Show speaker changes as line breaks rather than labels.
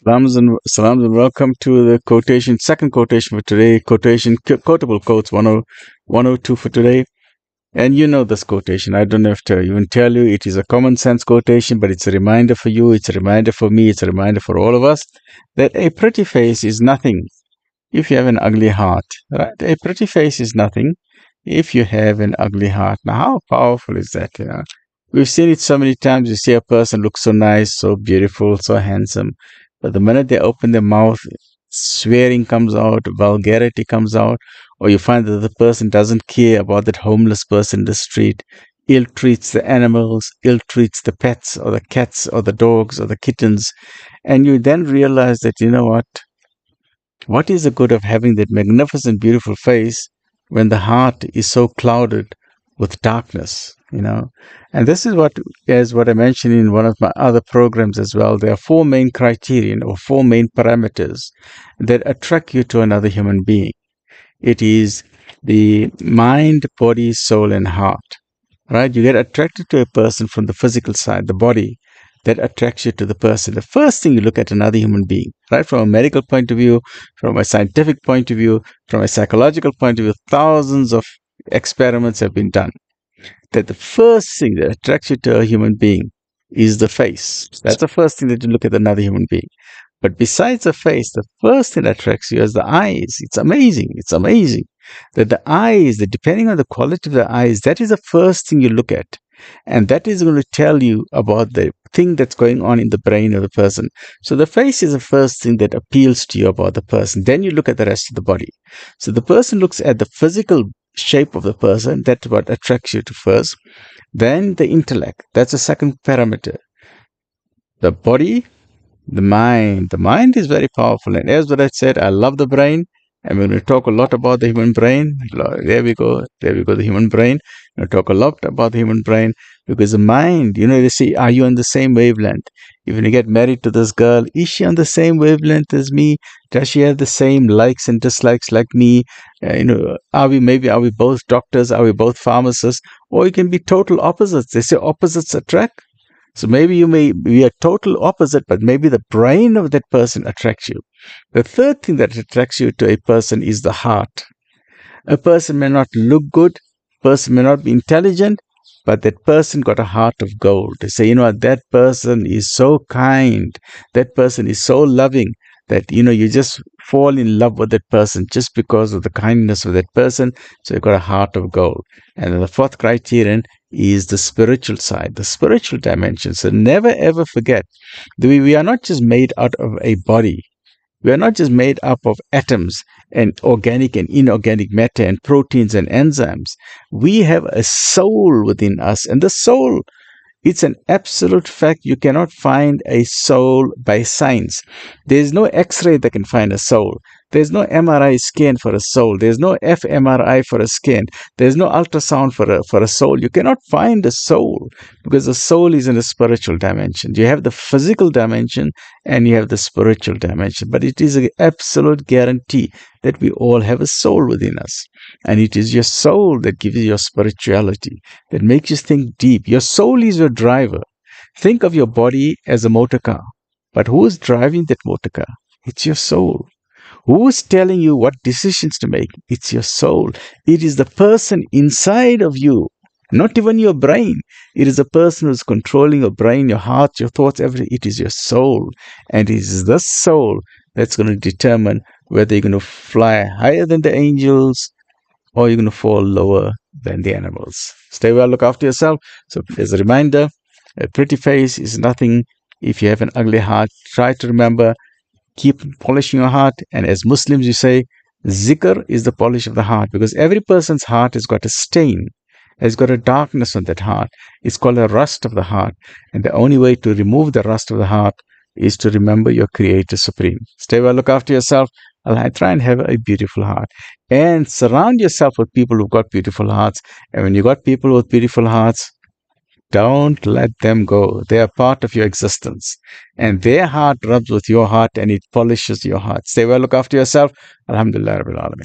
Salams and welcome to the second quotation for today, quotable quotes 102 for today. And you know this quotation. I don't have to even tell you. It is a common sense quotation, but it's a reminder for you. It's a reminder for me. It's a reminder for all of us that a pretty face is nothing if you have an ugly heart, right? A pretty face is nothing if you have an ugly heart. Now, how powerful is that? We've seen it so many times. You see a person look so nice, so beautiful, so handsome, but the minute they open their mouth, swearing comes out, vulgarity comes out, or you find that the person doesn't care about that homeless person in the street, ill treats the animals, ill treats the pets or the cats or the dogs or the kittens, and you then realize that, you know what? What is the good of having that magnificent, beautiful face when the heart is so clouded with darkness, And this is what I mentioned in one of my other programs as well. There are four main criterion or four main parameters that attract you to another human being. It is the mind, body, soul, and heart, right? You get attracted to a person from the physical side, the body, that attracts you to the person. The first thing you look at another human being, right? From a medical point of view, from a scientific point of view, from a psychological point of view, thousands of experiments have been done. That the first thing that attracts you to a human being is the face. That's the first thing that you look at another human being. But besides the face, the first thing that attracts you is the eyes. It's amazing. It's amazing that the eyes, that depending on the quality of the eyes, that is the first thing you look at. And that is going to tell you about the thing that's going on in the brain of the person. So the face is the first thing that appeals to you about the person. Then you look at the rest of the body. So the person looks at the physical shape of the person. That's what attracts you to first. Then the intellect. That's the second parameter. The body, the mind. The mind is very powerful. And as what I said, I love the brain. And we're going to talk a lot about the human brain. There we go. There we go, the human brain. We're going to talk a lot about the human brain because the mind, they say, are you on the same wavelength? If you get married to this girl, is she on the same wavelength as me? Does she have the same likes and dislikes like me? Are we both doctors? Are we both pharmacists? Or you can be total opposites. They say opposites attract. So maybe you may be a total opposite, but maybe the brain of that person attracts you. The third thing that attracts you to a person is the heart. A person may not look good, a person may not be intelligent, but that person got a heart of gold. They say, that person is so kind, that person is so loving, that, you just fall in love with that person just because of the kindness of that person. So you got a heart of gold. And then the fourth criterion is the spiritual side, the spiritual dimension. So never ever forget that we are not just made out of a body. We are not just made up of atoms and organic and inorganic matter and proteins and enzymes. We have a soul within us. And the soul, it's an absolute fact. You cannot find a soul by science. There's no X-ray that can find a soul. There's no MRI scan for a soul. There's no fMRI for a scan. There's no ultrasound for a soul. You cannot find a soul because the soul is in the spiritual dimension. You have the physical dimension and you have the spiritual dimension. But it is an absolute guarantee that we all have a soul within us. And it is your soul that gives you your spirituality, that makes you think deep. Your soul is your driver. Think of your body as a motor car. But who is driving that motor car? It's your soul. Who is telling you what decisions to make? It's your soul. It is the person inside of you, not even your brain. It is the person who's controlling your brain, your heart, your thoughts, everything. It is your soul. And it is the soul that's going to determine whether you're going to fly higher than the angels or you're going to fall lower than the animals. Stay well, look after yourself. So as a reminder, a pretty face is nothing if you have an ugly heart. Try to remember, keep polishing your heart. And as Muslims, you say, zikr is the polish of the heart, because every person's heart has got a stain, has got a darkness on that heart. It's called a rust of the heart. And the only way to remove the rust of the heart is to remember your Creator Supreme. Stay well, look after yourself. I'll try and have a beautiful heart. And surround yourself with people who've got beautiful hearts. And when you got people with beautiful hearts, don't let them go. They are part of your existence. And their heart rubs with your heart and it polishes your heart. Stay well, look after yourself. Alhamdulillah Rabbil Alameen.